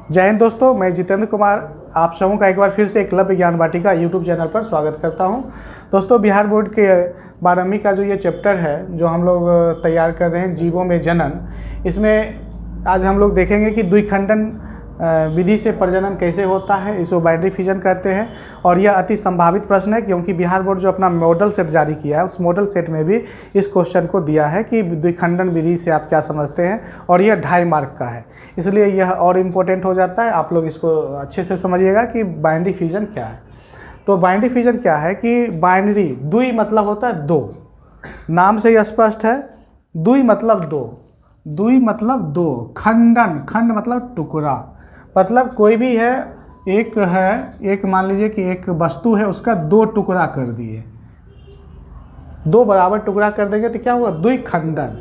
जय हिंद दोस्तों, मैं जितेंद्र कुमार आप सबों का एक बार फिर से एकलव्य ज्ञान वाटिका यूट्यूब चैनल पर स्वागत करता हूं। दोस्तों, बिहार बोर्ड के 12वीं का जो ये चैप्टर है जो हम लोग तैयार कर रहे हैं, जीवों में जनन, इसमें आज हम लोग देखेंगे कि द्विखंडन विधि से प्रजनन कैसे होता है। इसको बाइनरी फिजन कहते हैं और यह अति संभावित प्रश्न है क्योंकि बिहार बोर्ड जो अपना मॉडल सेट जारी किया है उस मॉडल सेट में भी इस क्वेश्चन को दिया है कि द्विखंडन विधि से आप क्या समझते हैं, और यह 2.5 मार्क का है, इसलिए यह और इम्पोर्टेंट हो जाता है। आप लोग इसको अच्छे से समझिएगा कि बाइनरी फिजन क्या है। तो बाइनरी फिजन क्या है कि बाइनरी द्वि मतलब होता है दो, नाम से ही स्पष्ट है। द्वि मतलब दो, द्वि मतलब दो, खंडन, खंड मतलब टुकड़ा, मतलब कोई भी है, एक मान लीजिए कि एक वस्तु है, उसका 2 टुकड़ा कर दिए, 2 बराबर टुकड़ा कर देंगे तो क्या हुआ, द्विखंडन।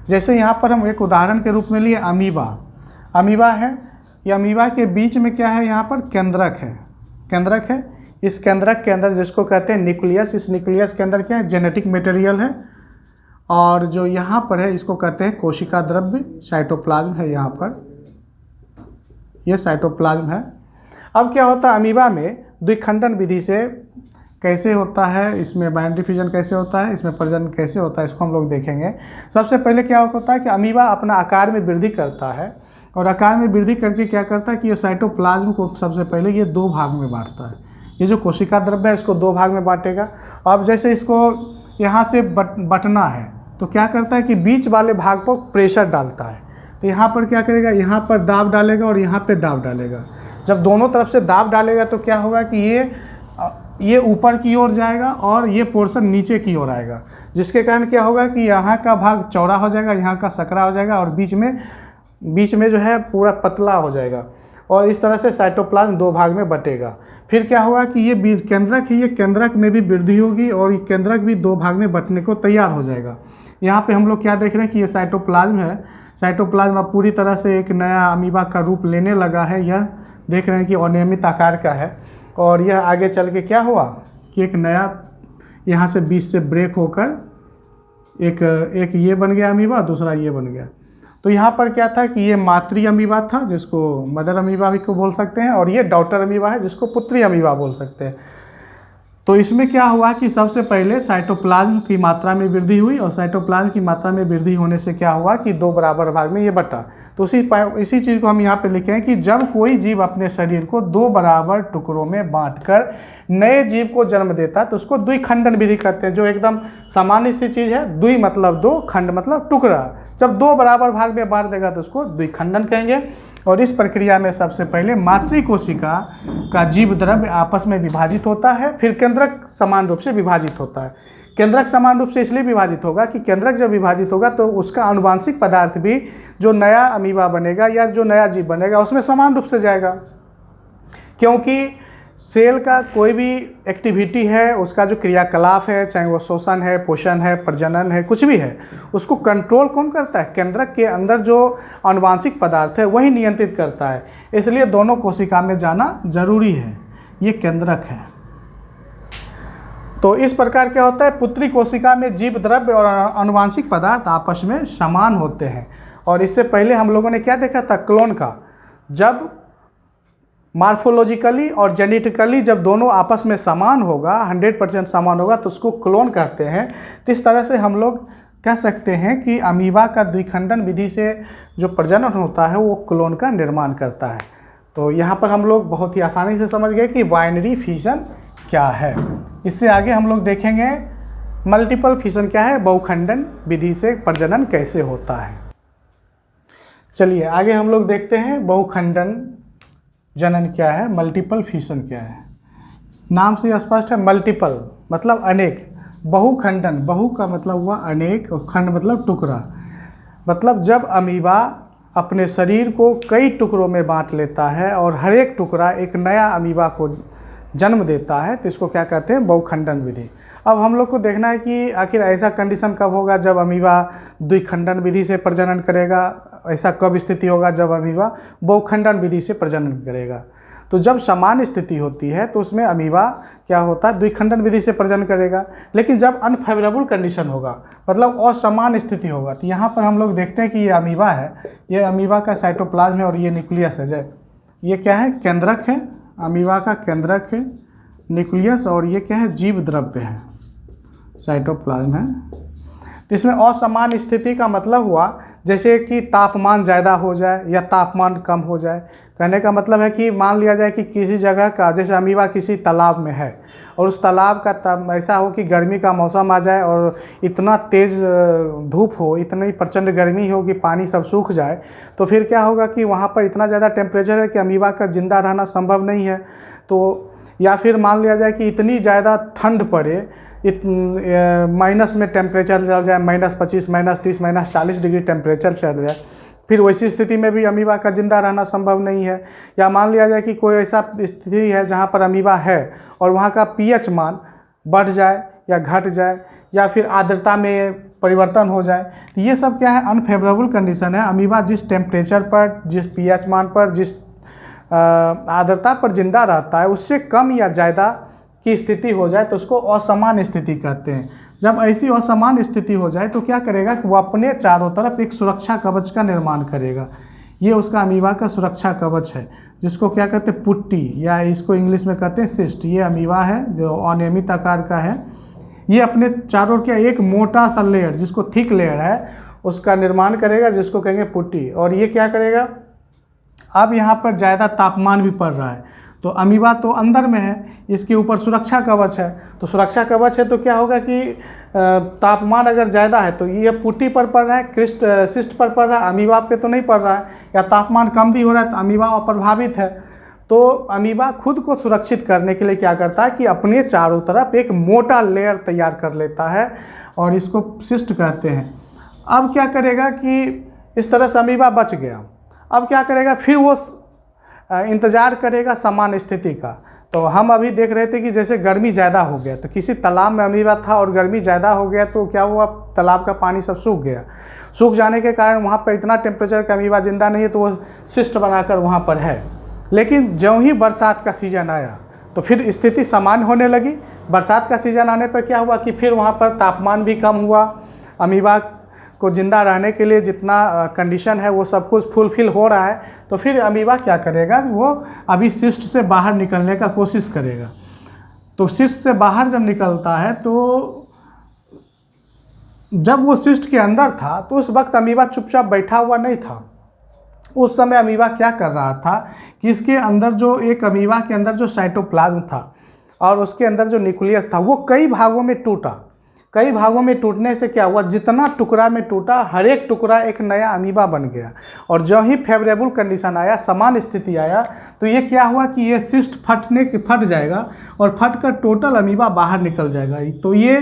जैसे यहाँ पर हम एक उदाहरण के रूप में लिए अमीबा। अमीबा है, ये अमीबा के बीच में क्या है, यहाँ पर केंद्रक है, केंद्रक है। इस केंद्रक के अंदर जिसको कहते हैं न्यूक्लियस, इस न्यूक्लियस के अंदर क्या है, जेनेटिक मटेरियल है, और जो यहाँ पर है इसको कहते हैं कोशिका द्रव्य, साइटोप्लाज्म है, यहाँ पर ये साइटोप्लाज्म है। अब क्या होता है अमीबा में द्विखंडन विधि से कैसे होता है, इसमें बाइनरी फिजन कैसे होता है, इसमें प्रजनन कैसे होता है, इसको हम लोग देखेंगे। सबसे पहले क्या होता है कि अमीबा अपना आकार में वृद्धि करता है, और आकार में वृद्धि करके क्या करता है कि ये साइटोप्लाज्म को सबसे पहले ये 2 भाग में बांटता है। ये जो कोशिका द्रव्य है इसको 2 भाग में बांटेगा। अब जैसे इसको यहाँ से बटना है तो क्या करता है कि बीच वाले भाग पर प्रेशर डालता है, तो यहाँ पर क्या करेगा, यहाँ पर दाब डालेगा और यहाँ पे दाब डालेगा। जब दोनों तरफ से दाब डालेगा तो क्या होगा कि ये ऊपर की ओर जाएगा और ये पोर्शन नीचे की ओर आएगा, जिसके कारण क्या होगा कि यहाँ का भाग चौड़ा हो जाएगा, यहाँ का सकरा हो जाएगा, और बीच में जो है पूरा पतला हो जाएगा, और इस तरह से साइटोप्लाज्म 2 भाग में बटेगा। फिर क्या होगा कि ये केंद्रक है, ये केंद्रक में भी वृद्धि होगी और ये केंद्रक भी 2 भाग में बटने को तैयार हो जाएगा। यहाँ पे हम लोग क्या देख रहे हैं कि ये साइटोप्लाज्म है। साइटोप्लाज्म अब पूरी तरह से एक नया अमीबा का रूप लेने लगा है। यह देख रहे हैं कि अनियमित आकार का है, और यह आगे चल के क्या हुआ कि एक नया यहाँ से बीच से ब्रेक होकर एक ये बन गया अमीबा, दूसरा ये बन गया। तो यहाँ पर क्या था कि ये मातृ अमीबा था जिसको मदर अमीबा भी को बोल सकते हैं, और ये डॉटर अमीबा है जिसको पुत्री अमीबा बोल सकते हैं। तो इसमें क्या हुआ कि सबसे पहले साइटोप्लाज्म की मात्रा में वृद्धि हुई, और साइटोप्लाज्म की मात्रा में वृद्धि होने से क्या हुआ कि 2 बराबर भाग में ये बटा। तो इसी चीज़ को हम यहाँ पे लिखे हैं कि जब कोई जीव अपने शरीर को 2 बराबर टुकड़ों में बांटकर नए जीव को जन्म देता है तो उसको द्विखंडन विधि कहते हैं, जो एकदम सामान्य सी चीज़ है। द्वि मतलब 2, खंड मतलब टुकड़ा। जब 2 बराबर भाग में बांट देगा तो उसको द्विखंडन कहेंगे। और इस प्रक्रिया में सबसे पहले मातृ कोशिका का जीव द्रव्य आपस में विभाजित होता है, फिर केंद्रक समान रूप से विभाजित होता है। केंद्रक समान रूप से इसलिए विभाजित होगा कि केंद्रक जब विभाजित होगा तो उसका आनुवांशिक पदार्थ भी जो नया अमीबा बनेगा या जो नया जीव बनेगा उसमें समान रूप से जाएगा, क्योंकि सेल का कोई भी एक्टिविटी है, उसका जो क्रियाकलाप है, चाहे वो शोषण है, पोषण है, प्रजनन है, कुछ भी है, उसको कंट्रोल कौन करता है, केंद्रक के अंदर जो आनुवांशिक पदार्थ है वही नियंत्रित करता है। इसलिए दोनों कोशिका में जाना जरूरी है। ये केंद्रक है। तो इस प्रकार क्या होता है, पुत्री कोशिका में जीव द्रव्य और आनुवांशिक पदार्थ आपस में समान होते हैं। और इससे पहले हम लोगों ने क्या देखा था, क्लोन का। जब मार्फोलॉजिकली और जेनेटिकली जब दोनों आपस में समान होगा, 100% समान होगा, तो उसको क्लोन कहते हैं। तो इस तरह से हम लोग कह सकते हैं कि अमीबा का द्विखंडन विधि से जो प्रजनन होता है वो क्लोन का निर्माण करता है। तो यहाँ पर हम लोग बहुत ही आसानी से समझ गए कि बाइनरी फिजन क्या है। इससे आगे हम लोग देखेंगे मल्टीपल फिजन क्या है, बहुखंडन विधि से प्रजनन कैसे होता है। चलिए आगे हम लोग देखते हैं बहुखंडन जनन क्या है, मल्टीपल फिजन क्या है। नाम से स्पष्ट है, मल्टीपल मतलब अनेक, बहुखंडन, बहु का मतलब हुआ अनेक, और खंड मतलब टुकड़ा। मतलब जब अमीबा अपने शरीर को कई टुकड़ों में बांट लेता है और हर एक टुकड़ा एक नया अमीबा को जन्म देता है तो इसको क्या कहते हैं, बहुखंडन विधि। अब हम लोग को देखना है कि आखिर ऐसा कंडीशन कब होगा जब अमीबा द्विखंडन विधि से प्रजनन करेगा, ऐसा कब स्थिति होगा जब अमीबा बहुखंडन विधि से प्रजनन करेगा। तो जब समान स्थिति होती है तो उसमें अमीबा क्या होता है, द्विखंडन विधि से प्रजनन करेगा। लेकिन जब अनफेवरेबल कंडीशन होगा, मतलब असमान स्थिति होगा, तो यहाँ पर हम लोग देखते हैं कि ये अमीबा है, ये अमीबा का साइटोप्लाज्म है और ये न्यूक्लियस है। ये क्या है, केंद्रक है, अमीबा का केंद्रक है न्यूक्लियस, और ये क्या है, जीव द्रव्य है, साइटोप्लाज्म है। तो इसमें असमान स्थिति का मतलब हुआ जैसे कि तापमान ज़्यादा हो जाए या तापमान कम हो जाए। कहने का मतलब है कि मान लिया जाए कि किसी जगह का, जैसे अमीबा किसी तालाब में है और उस तालाब का ऐसा हो कि गर्मी का मौसम आ जाए और इतना तेज़ धूप हो, इतनी प्रचंड गर्मी हो कि पानी सब सूख जाए, तो फिर क्या होगा कि वहाँ पर इतना ज़्यादा टेम्परेचर है कि अमीबा का ज़िंदा रहना संभव नहीं है। तो या फिर मान लिया जाए कि इतनी ज़्यादा ठंड पड़े, माइनस में टेम्परेचर चल जाए, -25, -30, -40 डिग्री टेम्परेचर चल जाए, फिर वैसी स्थिति में भी अमीबा का ज़िंदा रहना संभव नहीं है। या मान लिया जाए कि कोई ऐसा स्थिति है जहाँ पर अमीबा है और वहाँ का pH मान बढ़ जाए या घट जाए या फिर आर्द्रता में परिवर्तन हो जाए, तो ये सब क्या है, अनफेवरेबल कंडीशन है। अमीबा जिस टेम्परेचर पर, जिस pH मान पर, जिस आर्द्रता पर जिंदा रहता है उससे कम या ज़्यादा की स्थिति हो जाए तो उसको असमान स्थिति कहते हैं। जब ऐसी असमान स्थिति हो जाए तो क्या करेगा कि वो अपने चारों तरफ एक सुरक्षा कवच का निर्माण करेगा। ये उसका अमीबा का सुरक्षा कवच है, जिसको क्या कहते हैं, पुट्टी, या इसको इंग्लिश में कहते हैं सिस्ट। ये अमीबा है जो अनियमित आकार का है। ये अपने चारों क्या एक मोटा सा लेयर, जिसको थिक लेयर है, उसका निर्माण करेगा, जिसको कहेंगे पुट्टी। और ये क्या करेगा, अब यहाँ पर ज़्यादा तापमान भी पड़ रहा है तो अमीबा तो अंदर में है, इसके ऊपर सुरक्षा कवच है, तो सुरक्षा कवच है तो क्या होगा कि तापमान अगर ज़्यादा है तो ये पुट्टी पर पड़ रहा है, सिस्ट पर पड़ रहा है, अमीबा पे तो नहीं पड़ रहा है, या तापमान कम भी हो रहा है तो अमीबा अप्रभावित है। तो अमीबा खुद को सुरक्षित करने के लिए क्या करता है कि अपने चारों तरफ एक मोटा लेयर तैयार कर लेता है और इसको सिस्ट कहते हैं। अब क्या करेगा कि इस तरह से अमीबा बच गया। अब क्या करेगा, फिर वो इंतज़ार करेगा समान स्थिति का। तो हम अभी देख रहे थे कि जैसे गर्मी ज़्यादा हो गया, तो किसी तालाब में अमीबा था और गर्मी ज़्यादा हो गया तो क्या हुआ, तालाब का पानी सब सूख गया। सूख जाने के कारण वहाँ पर इतना टेम्परेचर का अमीबा जिंदा नहीं है तो वो सिस्ट बनाकर वहाँ पर है। लेकिन ज्यों ही बरसात का सीज़न आया तो फिर स्थिति सामान्य होने लगी। बरसात का सीज़न आने पर क्या हुआ कि फिर वहाँ पर तापमान भी कम हुआ, अमीबा को ज़िंदा रहने के लिए जितना कंडीशन है वो सब कुछ फुलफिल हो रहा है। तो फिर अमीबा क्या करेगा, वो अभी सिस्ट से बाहर निकलने का कोशिश करेगा। तो सिस्ट से बाहर जब निकलता है तो जब वो सिस्ट के अंदर था तो उस वक्त अमीबा चुपचाप बैठा हुआ नहीं था। उस समय अमीबा क्या कर रहा था कि इसके अंदर जो एक अमीबा के अंदर जो साइटोप्लाज्म था और उसके अंदर जो न्यूक्लियस था वो कई भागों में टूटा। कई भागों में टूटने से क्या हुआ, जितना टुकड़ा में टूटा हर एक टुकड़ा एक नया अमीबा बन गया। और जो ही फेवरेबल कंडीशन आया, समान स्थिति आया, तो ये क्या हुआ कि ये सिस्ट फट जाएगा और फट कर टोटल अमीबा बाहर निकल जाएगा। तो ये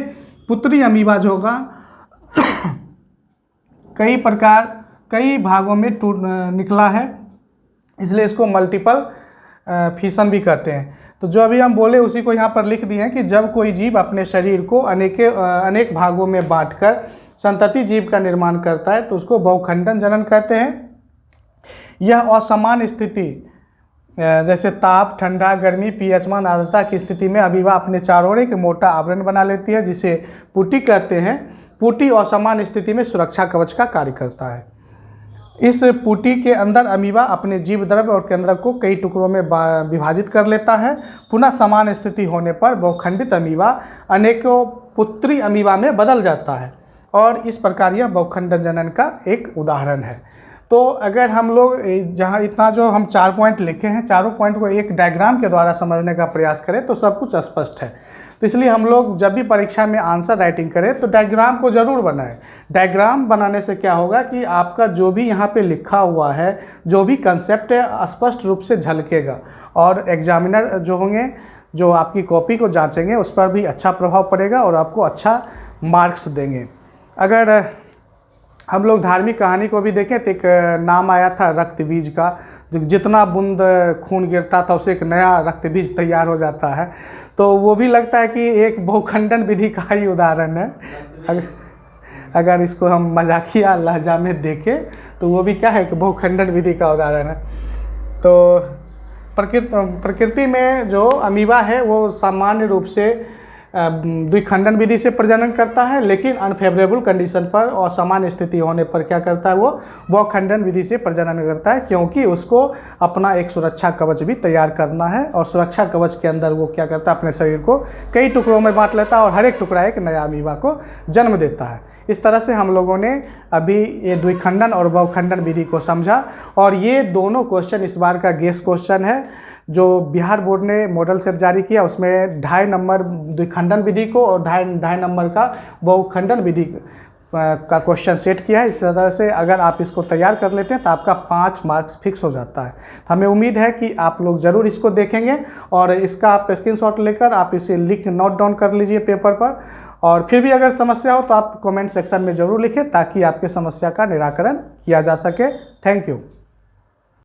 पुत्री अमीबा जो होगा कई भागों में निकला है, इसलिए इसको मल्टीपल फिशन भी कहते हैं। तो जो अभी हम बोले उसी को यहाँ पर लिख दिए हैं कि जब कोई जीव अपने शरीर को अनेक भागों में बांटकर संतति जीव का निर्माण करता है तो उसको बहुखंडन जनन कहते हैं। यह असमान स्थिति जैसे ताप, ठंडा, गर्मी, pH मान, आर्द्रता की स्थिति में अमीबा अपने चारों ओर एक मोटा आवरण बना लेती है जिसे पुटी कहते हैं। पुटी असमान स्थिति में सुरक्षा कवच का कार्य करता है। इस पुटी के अंदर अमीबा अपने जीव द्रव्य और केंद्रक को कई टुकड़ों में विभाजित कर लेता है। पुनः समान स्थिति होने पर बहुखंडित अमीबा अनेकों पुत्री अमीबा में बदल जाता है और इस प्रकार यह बहुखंडन जनन का एक उदाहरण है। तो अगर हम लोग जहाँ इतना जो हम 4 पॉइंट लिखे हैं, चारों पॉइंट को एक डायग्राम के द्वारा समझने का प्रयास करें तो सब कुछ स्पष्ट है। तो इसलिए हम लोग जब भी परीक्षा में आंसर राइटिंग करें तो डायग्राम को ज़रूर बनाएं। डायग्राम बनाने से क्या होगा कि आपका जो भी यहाँ पे लिखा हुआ है, जो भी कंसेप्ट है, स्पष्ट रूप से झलकेगा और एग्जामिनर जो होंगे, जो आपकी कॉपी को जांचेंगे, उस पर भी अच्छा प्रभाव पड़ेगा और आपको अच्छा मार्क्स देंगे। अगर हम लोग धार्मिक कहानी को भी देखें तो एक नाम आया था रक्त बीज का, जितना बूंद खून गिरता था उससे एक नया रक्त बीज तैयार हो जाता है। तो वो भी लगता है कि एक बहुखंडन विधि का ही उदाहरण है। अगर इसको हम मजाकिया लहजा में देखें तो वो भी क्या है कि बहुखंडन विधि का उदाहरण है। तो प्रकृति में जो अमीबा है वो सामान्य रूप से द्विखंडन विधि से प्रजनन करता है, लेकिन अनफेवरेबल कंडीशन पर और समान स्थिति होने पर क्या करता है, वो बहुखंडन विधि से प्रजनन करता है, क्योंकि उसको अपना एक सुरक्षा कवच भी तैयार करना है। और सुरक्षा कवच के अंदर वो क्या करता है, अपने शरीर को कई टुकड़ों में बांट लेता है और हर एक टुकड़ा एक नया अमीबा को जन्म देता है। इस तरह से हम लोगों ने अभी ये द्विखंडन और बहुखंडन विधि को समझा। और ये दोनों क्वेश्चन इस बार का गेस क्वेश्चन है जो बिहार बोर्ड ने मॉडल सेट जारी किया, उसमें 2.5 नंबर द्विखंडन विधि को और 2.5 नंबर का बहुखंडन विधि का क्वेश्चन सेट किया है। इस तरह से अगर आप इसको तैयार कर लेते हैं तो आपका 5 मार्क्स फिक्स हो जाता है। तो हमें उम्मीद है कि आप लोग ज़रूर इसको देखेंगे और इसका आप स्क्रीनशॉट लेकर आप इसे नोट डाउन कर लीजिए पेपर पर। और फिर भी अगर समस्या हो तो आप कमेंट सेक्शन में ज़रूर लिखें, ताकि आपके समस्या का निराकरण किया जा सके। Thank you.